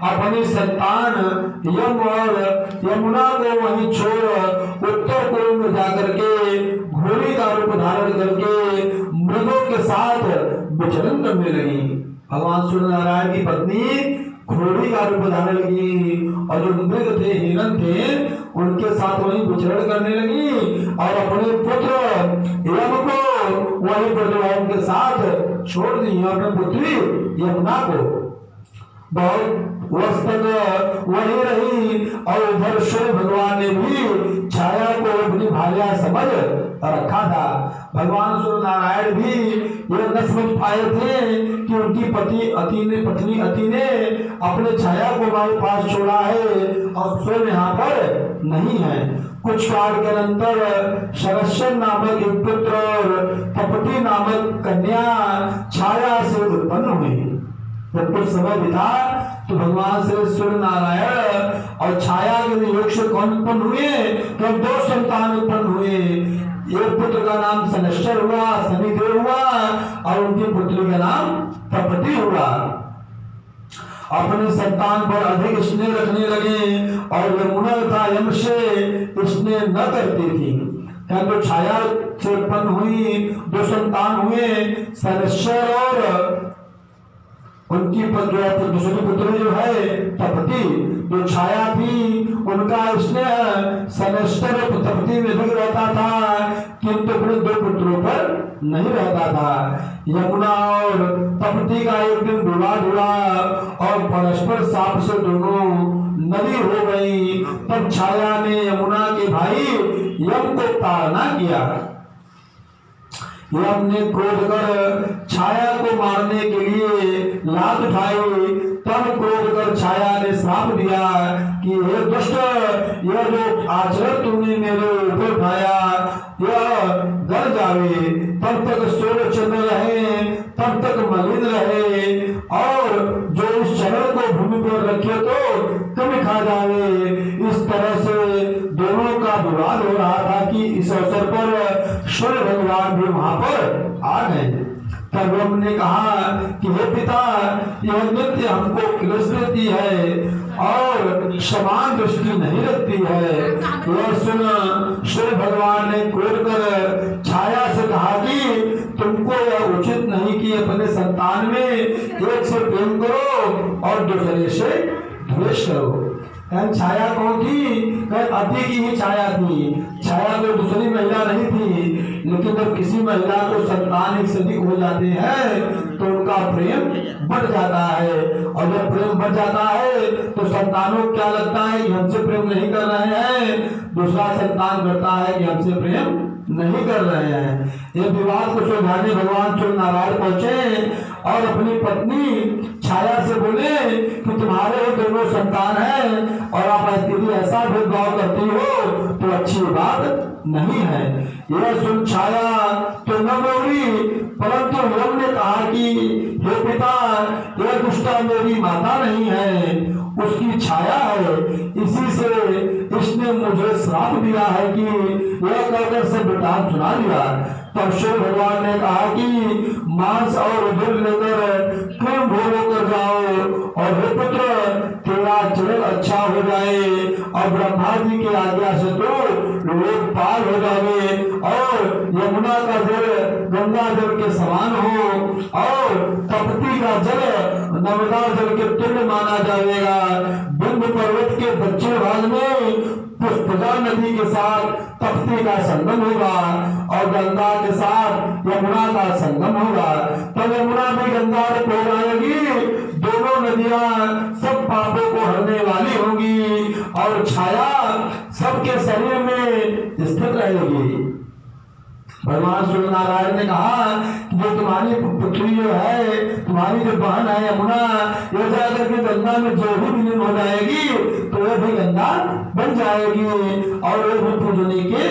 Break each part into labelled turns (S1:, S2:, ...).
S1: अपनी संतान यम और यमुना को वहीं छोड़ उत्तर पूर्व में जाकर के घोड़ी का रूप धारण करके मृगों के साथ विचरण करने लगी। भगवान सूर्य नारायण की पत्नी घोड़ी का रूप धारण लगी और जो मृग थे, हिरण थे, उनके साथ वहीं विचरण करने लगी और अपने पुत्र यम को वहीं ब्रजवान के साथ छोड़ दी। अपने पुत्री यमुना को बहुत वर्ष तक वहीं रही और उधर सूर्य भगवान ने भी छाया को अपनी भार्या समझ रखा था। भगवान सूर्य नारायण भी यह न समझ पाए थे कि उनकी पत्नी अति ने अपने छाया को हमारे पास छोड़ा है और स्वयं यहाँ पर नहीं है। कुछ काल के अंतर शरश्चर नामक एक पुत्र और तपती नामक कन्या छाया से उत्पन्न हुई। जब कुछ समय बीता तो भगवान श्री सूर्य नारायण और छाया के योग से कौन उत्पन्न हुए? तो दो संतान उत्पन्न हुए। एक पुत्र का नाम शनश्चर हुआ, शनिदेव हुआ, और उनकी पुत्री का नाम तपती हुआ। अपने संतान पर अधिक स्नेह रखने लगे और यमुना तथा यम से स्नेह न करती थी। तो छाया से उत्पन्न हुई दो संतान हुए, शनश्चर और उनकी दूसरी पुत्री जो है तपती। जो छाया थी उनका स्नेह शनश्चर और तपती में भी रहता था, किंतु अपने दो पुत्रों पर नहीं रहता था। यमुना और तपती का एक दिन विवाह हुआ और परस्पर साप से दोनों नदी हो गई। तब छाया ने यमुना के भाई यम को ताड़ना किया। यम ने क्रोध कर छाया को मारने के लिए लात उठाई। तब क्रोध कर छाया ने श्राप दिया कि हे दुष्ट, यह जो आचरण तुमने मेरे ऊपर उठाया यह गल जावे। तब तक सूर्य चंद्र रहे, तब तक मलिन रहे, और जो इस चरण को भूमि पर रखे तो कभी खा जावे। इस तरह से दोनों का विवाद हो रहा था कि इस अवसर पर सूर्य भगवान भी वहां पर आ गए। तब ब्रह्म ने कहा कि हे पिता, यह नित्य हमको क्लेश देती है और समान दृष्टि नहीं रखती है। यह सुन सूर्य भगवान ने क्रोध कर छाया से कहा कि तुमको यह उचित नहीं कि अपने संतान में एक से प्रेम करो और दूसरे से द्वेष करो। छाया कौन थी? अति की ही छाया थी। छाया तो दूसरी महिला नहीं थी, लेकिन जब किसी महिला को संतान एक से अधिक हो जाते हैं तो उनका प्रेम बढ़ जाता है, और जब प्रेम बढ़ जाता है तो संतानों को क्या लगता है कि हमसे प्रेम नहीं कर रहे हैं, दूसरा संतान करता है कि हमसे प्रेम नहीं कर रहे हैं। ये विवाद को सुलझाने भगवान सूर्य नारायण पहुंचे और अपनी पत्नी छाया से बोले कि तुम्हारे दोनों संतान हैं और आप यदि ऐसा भेदभाव करती हो तो अच्छी बात नहीं है। यह सुन छाया तो न बोली, परंतु यम ने कहा कि हे पिता, यह दुष्टा मेरी माता नहीं है, उसकी छाया है। इसी से इसने मुझे श्राप दिया है कि यह कहकर से वृतांत सुना दिया। तब सूर्य भगवान ने कहा कि मांस और उधर लेकर तुम भोग कर जाओ, और हे पुत्र, तेरा चरण अच्छा हो जाए और ब्रह्मा जी की आज्ञा से तो लोग पार हो जाए और यमुना का जल गंगा जल के समान हो और तपती का जल नर्मदा जल के तुल्य माना जाएगा। बिंदु पर्वत के दक्षिण भाग में पुष्पजा नदी के साथ तपती का संगम होगा और गंगा के साथ यमुना का संगम होगा। तब यमुना भी गंगा में हो जाएगी, दोनों नदियां सब पापों को हरने वाली होंगी और छाया सबके शरीर में स्थित रहेगी। भगवान सूर्य नारायण ने कहा कि जो तुम्हारी पुत्री जो है, तुम्हारी जो बहन है यमुना, ये जाकर के गंगा में जो भी विलीन हो जाएगी तो यह भी गंगा बन जाएगी और वह भी पूजने के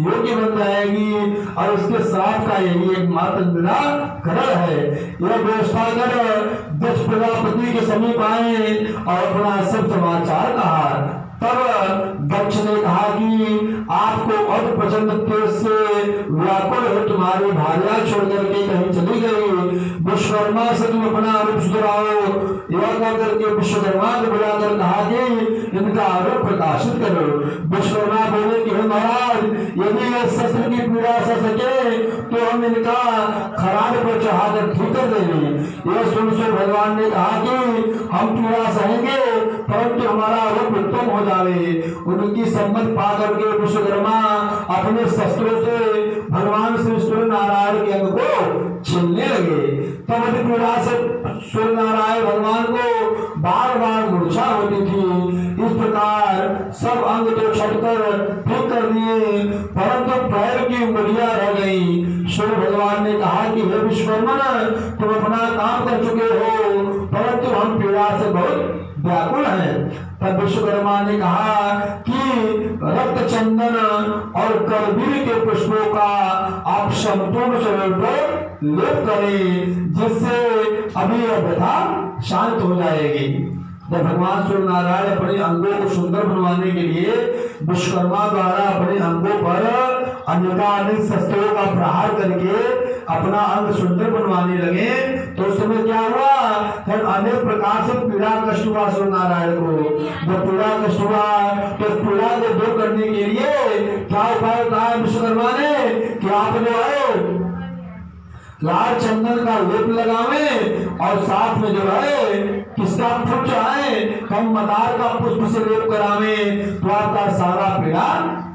S1: योग्य बन जाएगी। और उसके श्राप का यही एक मात्र निराकरण है। यह व्यवस्था कर दक्ष प्रजापति के समीप आए और अपना सब समाचार कहा। तब दक्ष ने कहा कि आपको अब प्रचंड तेज से व्याकुल है, तुम्हारी भार्या छोड़ करके कहीं चली गई, विश्वकर्मा से तुम अपना रूप सुधराओ। यह कह करके विश्वकर्मा को बुलाकर कहा कि इनका रूप प्रकाशित करो। विश्वकर्मा बोले कि हे महाराज, यदि ये शस्त्र की पीड़ा सह सके तो हम इनका खराज पर चढ़ाकर ठीक कर देंगे। यह सुन भगवान ने कहा कि हम पीड़ा सहेंगे परंतु हमारा रूप उत्तम हो जाए। उनकी सम्मत पा करके विश्वकर्मा अपने शस्त्रों से भगवान श्री सूर्य नारायण के अंग को छीनने लगे। तब पीड़ा से सूर्य नारायण भगवान को बार बार मूर्छा होती थी। इस प्रकार सब अंग तो छटकर ठीक कर दिए परंतु पैर की उंगलियां रह गई। सूर्य भगवान ने कहा कि हे विश्वकर्मा, तुम अपना काम कर चुके हो परंतु हम पीड़ा से बहुत व्याकुल है। तब विश्वकर्मा ने कहा कि रक्त चंदन और करबीर के पुष्पों का आप संपूर्ण शरीर पर लेप करें जिससे अभी यह व्यथा शांत हो जाएगी। जब भगवान सूर्य नारायण अपने अंगों को सुंदर बनवाने के लिए विश्वकर्मा द्वारा अपने अंगों पर अनेकानेक शस्त्रों का प्रहार करके अपना अंग सुंदर बनवाने लगे तो उस समय क्या हुआ, फिर अनेक प्रकार से पीड़ा कष्ट हुआ सूर्य नारायण को। जब पीड़ा कष्ट हुआ तो पीड़ा को दूर करने के लिए क्या उपाय बताया विश्वकर्मा ने कि आप जो है लाल चंदन का लेप लगावे और साथ में जो है किसका फूल चढ़ाए, हम मदार का पुष्प से लेप करावे तो आपका सारा पीड़ा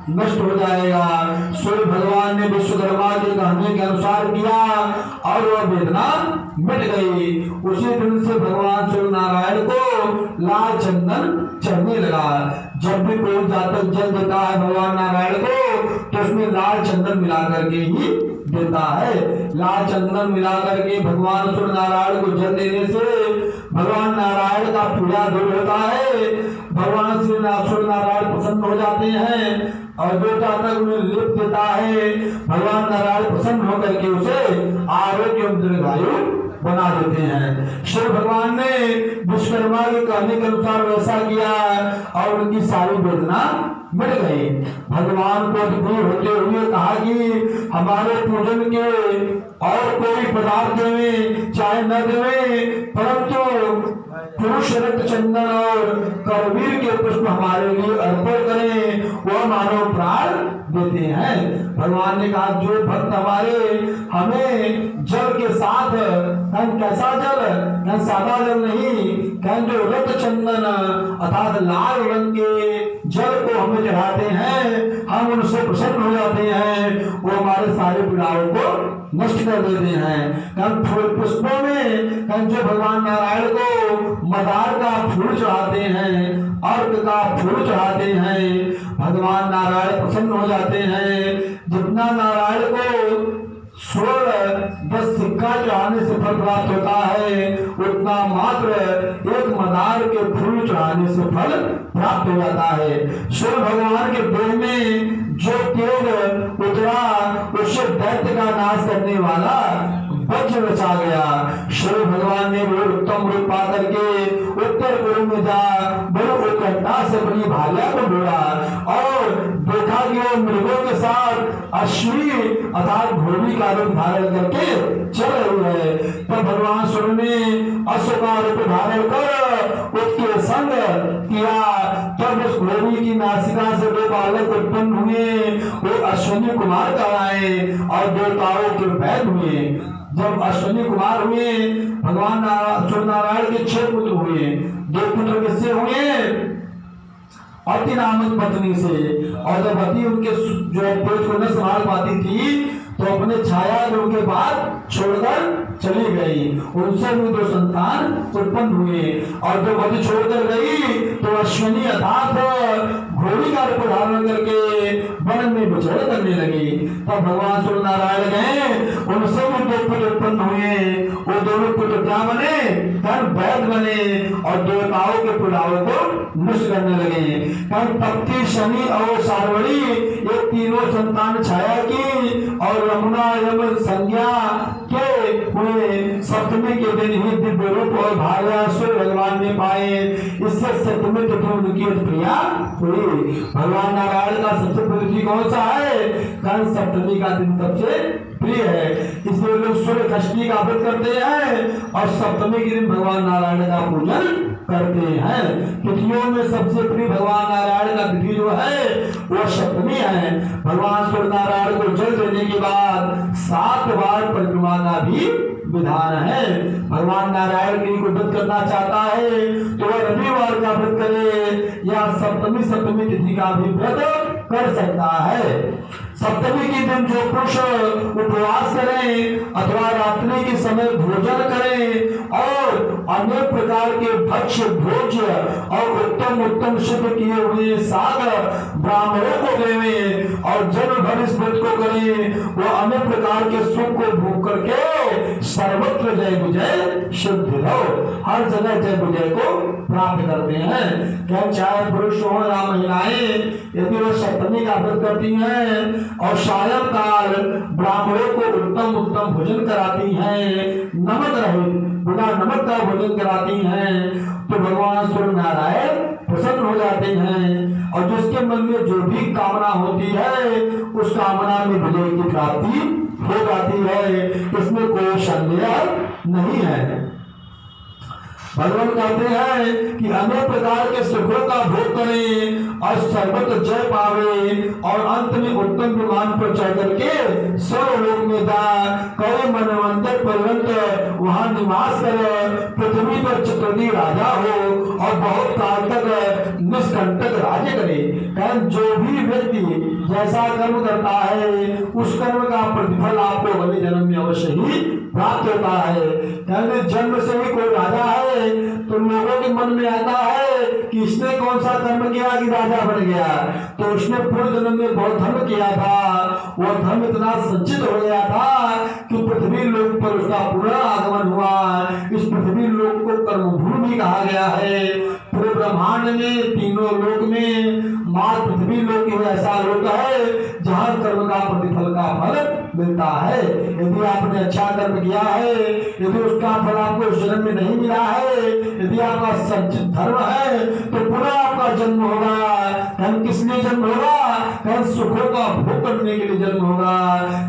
S1: नष्ट हो जाएगा। सूर्य भगवान ने विश्वकर्मा के कहने के अनुसार किया और वह वेदना मिट गई। उसी दिन से भगवान सूर्य नारायण को लाल चंदन चढ़ने लगा। जब भी कोई जातक जल देता है भगवान नारायण को तो उसमें लाल चंदन मिला करके ही देता है। लाल चंदन मिला करके भगवान सूर्य नारायण को जल देने से भगवान नारायण का पीड़ा दूर होता है। भगवान श्री सूर्य नारायण प्रसन्न हो जाते हैं और जो जातक उन्हें लिप देता है भगवान नारायण प्रसन्न होकर के उसे आरोग्य एवं दीर्घायु बना देते हैं। शिव भगवान ने विश्वकर्मा के कहने के अनुसार वैसा किया और उनकी सारी वेदना मिट गई। भगवान को दुखी होते हुए कहा कि हमारे पूजन के और कोई पदार्थ देवे चाहे न देवे परंतु पुरुष रक्त चंदन और करवीर के पुष्प हमारे लिए अर्पण करें, वह मानव प्राण देते हैं। भगवान ने कहा जो भक्त हमारे हमें जल के साथ कैसा जल, सादा जल नहीं, जो रक्त चंदन अर्थात लाल रंग के जल को हमें चढ़ाते हैं हम उनसे प्रसन्न हो जाते हैं, वो हमारे सारे पीड़ाओं को नष्ट कर देते हैं। फूल पुष्पों में जो भगवान नारायण को मदार का फूल चढ़ाते हैं, अर्घ का फूल चढ़ाते हैं, भगवान नारायण प्रसन्न हो जाते हैं। जितना नारायण को 10 सिक्का चढ़ाने से फल प्राप्त होता है उतना मात्र एक मदार के फूल चढ़ाने से फल प्राप्त हो जाता है। सूर्य भगवान के देह में जो तेज उतरा उससे दैत्य का नाश करने वाला वज्र बचा गया। सूर्य भगवान ने वो उत्तम रूप पा करके उत्तर पूर्व में जा बड़े उत्कंठा से अपनी भार्या को ढूंढा और देखा कि वो मृगों के साथ अश्वी अर्थात घोड़ी का रूप धारण करके चल रही है। तब भगवान सूर्य ने अश्व का रूप धारण कर उसके संग किया। तब उस घोड़ी की नासिका से दो बालक उत्पन्न हुए, वो अश्विनी कुमार कहलाए और देवताओं के वैद हुए। जब अश्विनी कुमार हुए भगवान सूर्य नारायण के 6 पुत्र हुए। 2 पुत्र किससे हुए? अति नामक पत्नी से। और जब अति उनके जो पेट को न संभाल पाती थी तो अपने छाया उनके बाद छोड़कर चली गई। उनसे भी 2 संतान उत्पन्न हुए और जब अति छोड़कर गई तो अश्विनी अर्थात घोड़ी का रूप धारण करके वन में विचरण करने लगी। तब भगवान सूर्य नारायण गए, उनसे भी 2 पुत्र उत्पन्न हुए। वो दोनों पुत्र क्या बने? वैद बने और देवताओं के पीड़ाओं को नष्ट करने लगे। तप्ती शनि और सारवड़ी ये तीनों संतान छाया की और यमुना एवं संज्ञा के हुए। सप्तमी के दिन ही दिव्य रूप और भार्या सूर्य भगवान ने पाए। इससे सप्तमी तिथि उनकी प्रिया हुई। भगवान नारायण का सबसे प्रिय कौन सा है? सप्तमी का दिन सबसे प्रिय है। इसलिए लोग सूर्य षष्ठी का व्रत करते हैं और सप्तमी के दिन भगवान नारायण का पूजन करते हैं। तिथियों में सबसे प्रिय भगवान नारायण का तिथि जो है वो सप्तमी है। भगवान सूर्य नारायण को जल देने के बाद 7 बार परिक्रमा का भी विधान है। भगवान नारायण की को व्रत करना चाहता है तो वह रविवार का व्रत करे या सप्तमी तिथि का भी व्रत कर सकता है। सप्तमी के दिन जो पुरुष उपवास करें अथवा रात्रि के समय भोजन करें और अनेक प्रकार के भक्ष्य भोज्य और उत्तम शुद्ध किए हुए साग ब्राह्मणों को देवें और जन्म भर इस व्रत को करें, वो अनेक प्रकार के सुख को भोग करके सर्वत्र जय विजय सिद्ध हो, हर जगह जय विजय को प्राप्त करते हैं। क्या चाहे पुरुष हो या महिलाएं यदि वो सप्तमी का व्रत करती हैं और सायंकाल ब्राह्मणों को उत्तम भोजन कराती हैं, नमक रहित बिना नमक का भोजन कराती हैं, तो भगवान सूर्य नारायण प्रसन्न हो जाते हैं और जिसके मन में जो भी कामना होती है उस कामना में विजय की प्राप्ति हो जाती है। इसमें कोई संदेह नहीं है। भगवान कहते हैं कि अनेक प्रकार के सुखों का भोग करें और सर्वत्र जय पावे और अंत में उत्तम विमान पर चढ़ करके स्वर्गलोक में जाए, कई मनवंतर पर्यंत वहां निवास करे, पृथ्वी पर चतुर्थी राजा हो और बहुत काल तक निष्कंटक राज्य करे। कारण जो भी व्यक्ति जैसा कर्म करता है उस कर्म का प्रतिफल आपको अगले जन्म में अवश्य ही प्राप्त होता है। यानी जन्म से ही कोई राजा है तो लोगों के मन में आता है कि इसने कौन सा कर्म किया कि राजा बन गया, तो उसने पूर्व जन्म में बहुत धर्म किया था, वह धर्म इतना संचित हो गया था कि पृथ्वी लोक पर उसका पूरा आगमन हुआ। इस पृथ्वी लोक को कर्मभूमि कहा गया है। पूरे ब्रह्मांड में तीनों लोक में माँ पृथ्वी लोक ही ऐसा लोक है जहाँ कर्म का प्रतिफल का फल मिलता है। यदि आपने अच्छा कर्म किया है, यदि उसका फल आपको इस जन्म में नहीं मिला है, यदि आपका संचित धर्म है तो पुनः आपका जन्म होगा। हम किस लिए जन्म होगा? कल सुखों का भोग करने के लिए जन्म होगा।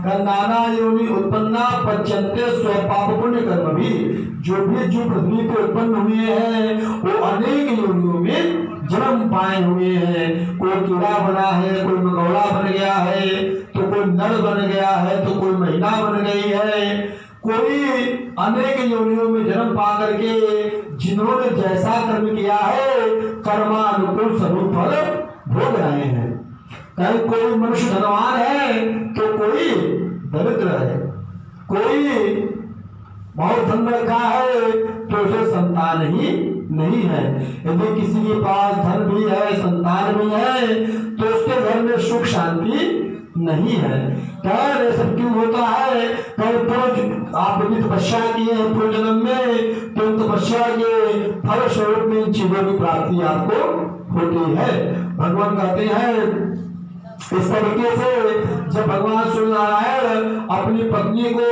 S1: कल नाना योनि उत्पन्ना पच्यन्ते स्व पाप पुण्य कर्म भी, जो भी जीव पृथ्वी पे उत्पन्न हुए हैं वो अनेक योनियों में जन्म पाए हुए हैं। कोई कीड़ा बना है, कोई मकौड़ा बन गया है, तो कोई नर बन गया है, तो कोई महिला बन गई है, कोई अनेक योनियों में जन्म पा करके जिन्होंने जैसा कर्म किया है कर्मानुकूल सभी फल भोग रहे हैं। कहीं कोई मनुष्य धनवान है तो कोई दरिद्र है, कोई बहुत धन रखा है तो उसे संतान ही नहीं है। यदि किसी के पास धन भी है, संतान भी है, तो उसके घर में सुख शांति नहीं है। क्या ये सब क्यों होता है? आपने तपस्या की है पूर्व जन्म में, तो तपस्या के फल स्वरूप में इन चीजों की प्राप्ति आपको होती है। भगवान कहते हैं इस तरीके से जब भगवान सूर्य नारायण अपनी पत्नी को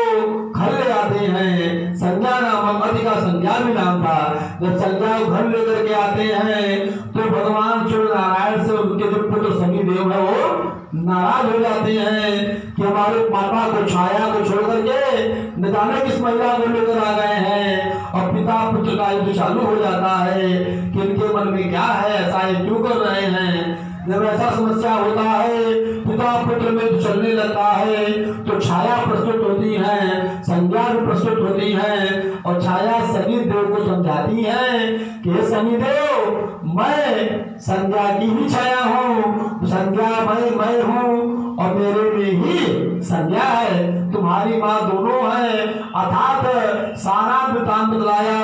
S1: घर ले आते हैं, संज्ञा नामक अति का संज्ञा भी नाम था, जब संज्ञा को घर लेकर के आते हैं तो भगवान सूर्य नारायण से उनके जो पुत्र सनी देव है वो नाराज हो जाते हैं कि हमारे माता को छाया को छोड़ करके न जाने किस महिला को लेकर आ गए हैं। और पिता पुत्र का युद्ध चालू हो जाता है कि इनके मन में क्या है, ऐसा ये क्यों कर रहे हैं। जब ऐसा समस्या होता है, पिता पुत्र में चलने लगता है, तो छाया प्रस्तुत होती है, संज्ञा भी प्रस्तुत होती है और छाया शनि देव को समझाती है कि शनि देव मैं संज्ञा की ही छाया हूँ, संज्ञा मैं हूँ और मेरे में ही संज्ञा है, तुम्हारी माँ दोनों है। अर्थात सारा वृतांत बतलाया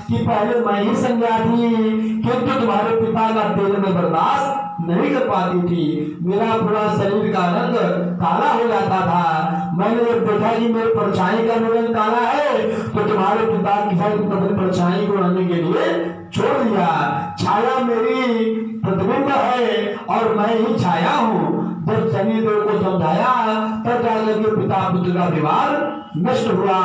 S1: कि पहले मैं ही संज्ञा थी किंतु तुम्हारे पिता का तेज में बर्दाश्त नहीं कर पाती थी, मेरा पूरा शरीर का रंग काला हो जाता था। मैंने जब देखा कि मेरे परछाई का रंग काला है तो तुम्हारे पिता की परछाई को रहने के लिए छोड़ दिया। छाया मेरी प्रतिबिंब है और मैं ही छाया हूँ। जब शनि देव को समझाया तब जाकर के पिता पुत्र का विवाह नष्ट हुआ।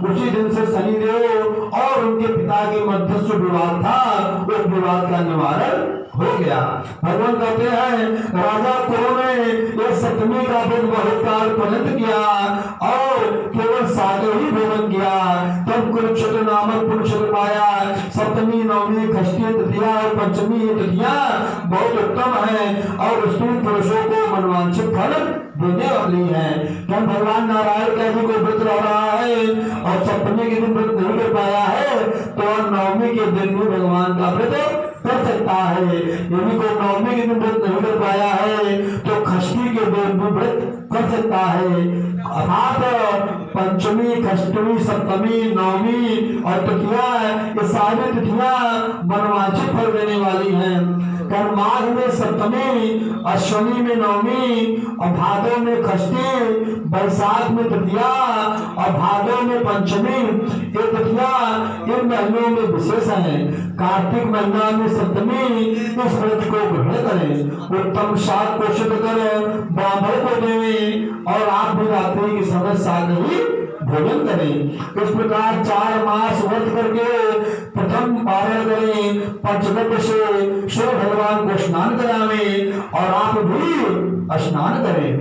S1: उसी दिन से शनिदेव और उनके पिता के मध्य जो विवाद था उस विवाद का निवारण हो गया। भगवान कहते हैं राजा कुरु ने ये सप्तमी का व्रत बहुत काल पर्यंत किया और केवल सागर ही भोजन किया। तब कुरुक्षेत्र नामक पुरुषोत्तम पाया। सप्तमी नवमी षष्ठी तृतीया और पंचमी तृतीया बहुत उत्तम है और स्त्री पुरुषों को मनवांछित फल देने वाली है। क्या भगवान नारायण का भी कोई व्रत रह रहा है और सप्तमी के दिन व्रत नहीं कर पाया है तो नवमी के दिन भी भगवान का व्रत कर सकता है। यदि कोई नवमी के दिन व्रत नहीं कर पाया है तो षष्ठी के दिन भी व्रत कर सकता है। अर्थात पंचमी षष्टमी सप्तमी नवमी और तृतीया ये सारी तिथियां मनवांछित फल देने वाली हैं। माघ में सप्तमी, अश्विनी में नवमी और भादो में षष्ठी, बैसाख में तृतीया और भादो में पंचमी ये तिथिया इन महीनों में विशेष है। कार्तिक महीना में सप्तमी इस व्रत को ग्रहण करें। उत्तम शाक को शुद्ध कर ब्राह्मण को देवें और आप भी रात्रि के समय शाकाहारी भोजन करें। इस प्रकार 4 मास व्रत करके प्रथम पारण करें। पंचगव्य से सूर्य भगवान को स्नान करावें और आप भी स्नान करें।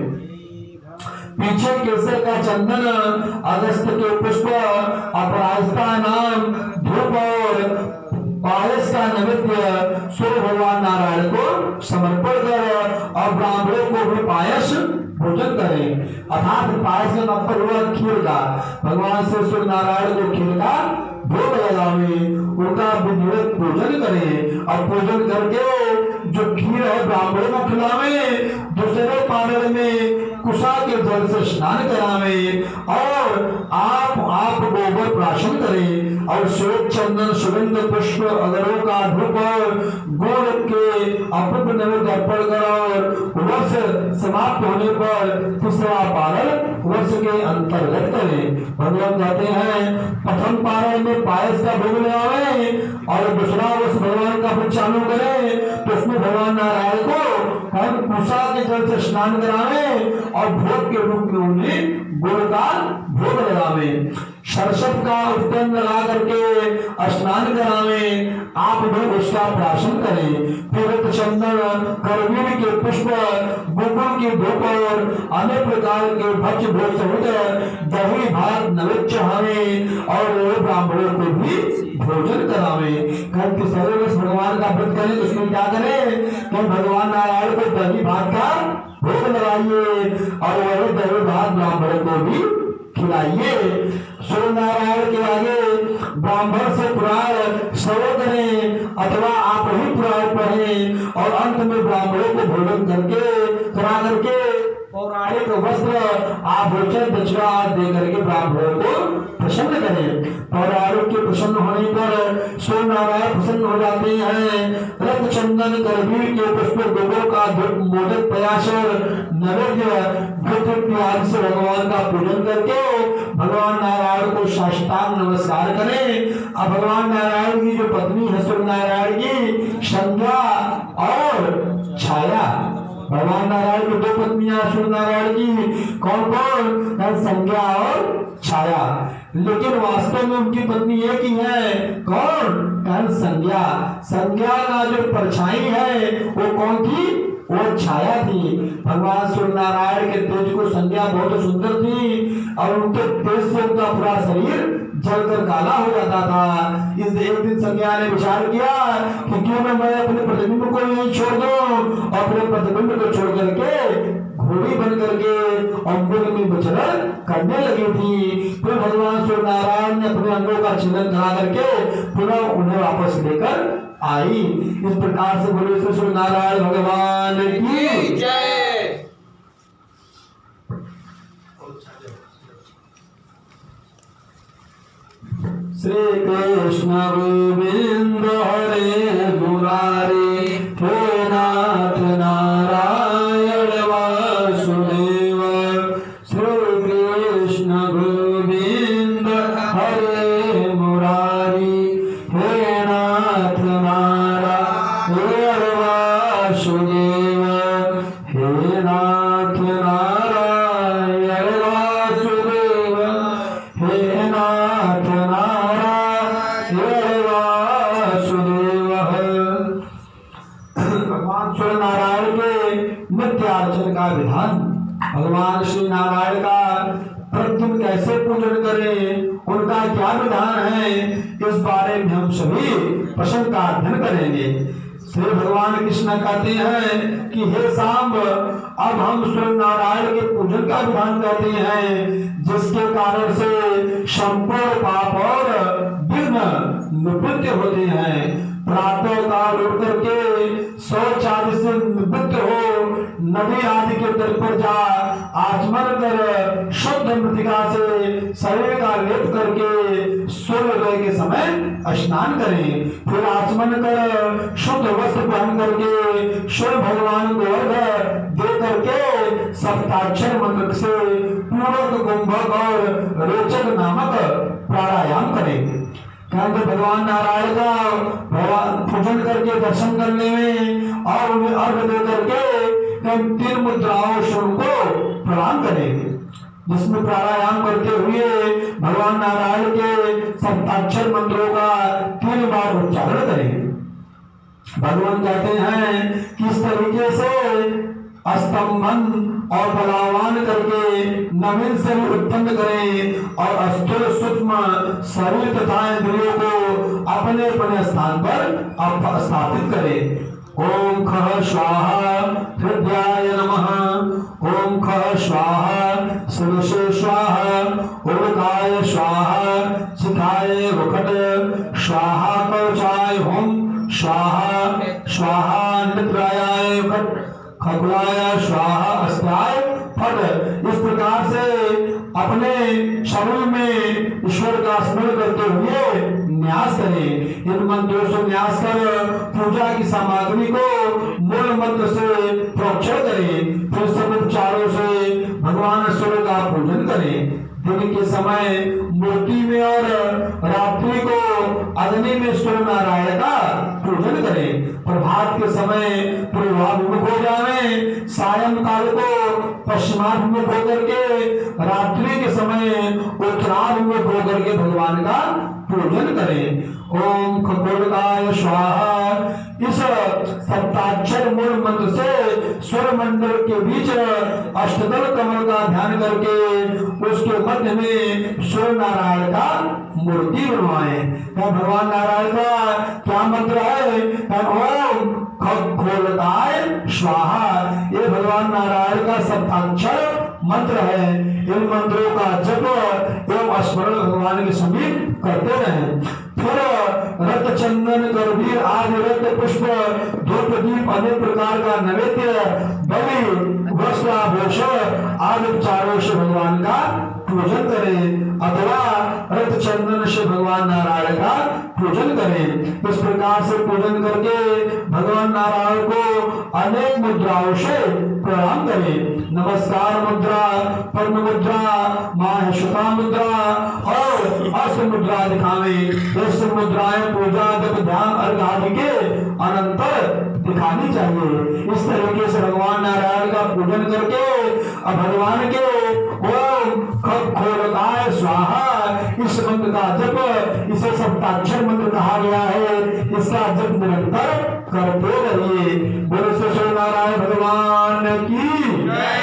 S1: पीछे केसर का चंदन, अगस्त के पुष्प, अपराजिता नाम, धूप और पायस का नैवेद्य सूर्य भगवान नारायण को समर्पण कर और ब्राह्मणों को भी पायस भोजन करें। अर्थात पायस का मतलब हुआ खीर का। भगवान श्री सूर्य नारायण को खीर का भोग लगावे, उनका विधिवत पूजन करें और पूजन करके जो खीर है ब्राह्मणों को खिलावे। दूसरे पारण में कुशा के जल से स्नान करावे और आप गोबर प्राशन करें और श्वेत चंदन सुगंध पुष्प अगरों का धूप गुड़ के अपूर्व नैवेद्य अर्पण कर वर्ष समाप्त होने पर तीसरा पारण वर्ष के अंतर्गत करें। भगवान कहते हैं प्रथम पारण में पायस का भोग लगावे और दूसरा वर्ष भगवान का व्रत चालू करें तो उसमें भगवान नारायण को हम कुशा के जल से स्नान करावे और भोग के रूप में उन्हें गुड़ का भोग लगावे। सरसत का उत्पन्न लगा करके स्नान करावे, आप भी उसका प्राशन करें। फिर चंदन, करवीर के पुष्प, गुगुल के धूप और अनेक प्रकार के भक्ष्य भोग सहित दही भात नैवेद्य चढ़ावे और ब्राह्मणों को भी भोजन करावे। कल सर्वस भगवान का व्रत करें तो उसमें क्या करें कि भगवान नारायण को दही भात का भोग लगाइए और वही दही भात ब्राह्मणों को भी खिलाइए। सूर्य नारायण के आगे ब्राह्मण से पुराण श्रवण करें अथवा आप ही पुराण पढ़ें और अंत में ब्राह्मणों को भोजन करा करके पौराणिक वस्त्र आभूषण दक्षिणा दे करके ब्राह्मणों को प्रसन्न करें। पौराणिक के प्रसन्न होने पर सूर्य नारायण प्रसन्न हो जाते हैं। रक्त चंदन करवीर के पुष्प गोगों का मोदक प्रयास नैवेद्य आदि से भगवान का पूजन करके भगवान नारायण को साष्टांग नमस्कार करें। अब भगवान नारायण की जो पत्नी है सूर्य नारायण की संज्ञा और छाया, भगवान नारायण की 2 पत्नियां सूर्य नारायण की कौन कौन, संज्ञा और छाया, लेकिन वास्तव में उनकी पत्नी एक ही है। कौन? संज्ञा। संज्ञा का जो परछाई है वो कौन थी? वो छाया थी। भगवान सूर्य नारायण के तेज को संज्ञा बहुत सुंदर थी और उनके तेज से उनका पूरा शरीर जलकर काला हो जाता था। इस एक दिन संज्ञा ने विचार किया कि क्यों ना मैं अपने प्रतिबिंब को यहीं छोड़ दूं और अपने प्रतिबिंब को छोड़ करके घोड़ी बन करके अंबुल में विचरण करने लगी थी। फिर भगवान सूर्य नारायण ने अपने अंगों का छिलन करा करके पुनः उन्हें वापस लेकर आई। इस प्रकार से बोले सूर्य नारायण भगवान की जय। श्री कृष्ण गोविंद हरे मुरारी, हे नाथ नारायण वासुदेव। श्री कृष्ण गोविंद हरे मुरारी, हे नाथ नारायण वासुदेव। हे नाथ नारायण वासुदेव, भगवान सूर्य नारायण के नित्य अर्चन का विधान, भगवान श्री नारायण का प्रतिदिन कैसे पूजन करें, उनका क्या विधान है, इस बारे में हम सभी प्रश्न का अध्ययन करेंगे। श्री भगवान कृष्ण कहते हैं कि हे सांब, अब हम सूर्य नारायण के पूजन का विधान करते हैं, जिसके कारण से संपूर्ण पाप और विघ्न निवृत्त होते हैं। प्रातः काल उठ करके शौच आदि से निवृत्त हो, नदी आदि के तट पर जा आचमन कर शुद्ध मृतिका से शरीर का लेप करके सूर्योदय के समय स्नान करें। फिर आचमन कर शुद्ध वस्त्र पहन करके सूर्य भगवान को अर्घ्य दे करके सप्ताक्षर मंत्र से पूरक, कुंभक और रेचक नामक प्राणायाम करें। क्योंकि भगवान नारायण का भगवान पूजन करके दर्शन करने में और उन्हें अर्घ दे करके हम 3 मुद्राओं से उनको प्रणाम करेंगे, जिसमें प्राणायाम करते हुए भगवान नारायण के सप्ताक्षर मंत्रों का 3 बार उच्चारण करेंगे। भगवान कहते हैं कि इस तरीके से स्तंभन और बलावान करके नवीन शरीर उत्पन्न करें और स्थूल सूक्ष्म शरीर तथा इंद्रियों को अपने अपने स्थान पर स्थापित करें। ओम खः स्वाहा हृदयाय नमः, ओम खः स्वाहा शिरसे स्वाहा, उदकाय स्वाहा शिखाय वखट स्वाहा, कवचाय होम स्वाहा स्वाहा, निद्राय वखट खगुलाय स्वाहा, अस्त्राय फट। इस प्रकार से अपने शरीर में ईश्वर का स्मरण करते हुए न्यास करें। इन मंत्रों से न्यास कर पूजा की सामग्री को मूल मंत्र से प्रोक्षण करें। फिर सब उपचारों से भगवान सूर्य का पूजन करें। दिन के समय मूर्ति में और रात्रि को अग्नि में सूर्य नारायण का पूजन करें। प्रभात के समय पूर्वाभिमुख हो जावे, सायंकाल को पश्चिमाभिमुख होकर के, रात्रि के समय उत्तराभिमुख होकर के भगवान का पूजन करें। ओम खगोलकाय स्वाहा। इस सप्ताक्षर मूल मंत्र से सूर्य मंडल के बीच अष्टदल कमल का ध्यान करके उसके मध्य में सूर्य नारायण का मूर्ति बनवाए। भगवान नारायण का क्या मंत्र है? ओम खगोलकाय स्वाहा। ये भगवान नारायण का सप्ताक्षर मंत्र है। इन मंत्रों का जप एवं स्मरण भगवान के समीप करते रहें। फिर रक्त चंदन करबीर आदि रक्त पुष्प धूप दीप अनेक प्रकार का नैवेद्य बलि वस्त्र आभूषण आदि उपचारों से भगवान का पूजन करें अथवा रक्त चंदन से भगवान नारायण का पूजन करें। इस प्रकार से पूजन करके भगवान नारायण को अनेक मुद्राओं से प्रणाम करें। नमस्कार मुद्रा, पद्म मुद्रा, माहेश्वता मुद्रा और अष्ट मुद्रा दिखावे। इस मुद्राएं पूजा जब ध्यान अर्घ आदि के अनंतर दिखानी चाहिए। इस तरीके से भगवान नारायण का पूजन करके अब भगवान के ओम खगोलकाय स्वाहा इस मंत्र का जप, इसे सप्ताक्षर मंत्र कहा गया है, इसका जप निरंतर करते रहिए। बोलो श्री नारायण भगवान की जय।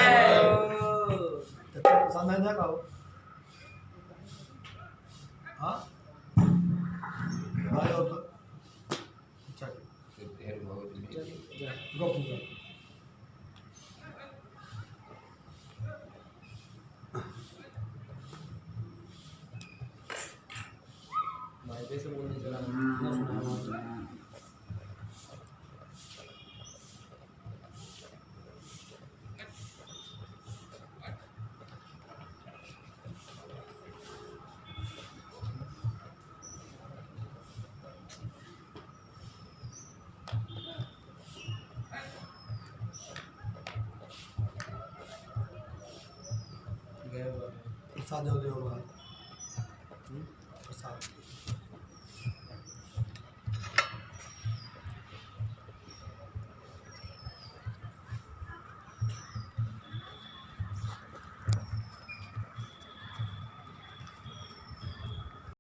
S2: कैसे बोलने चला ना सुना प्रसाद दे प्रसाद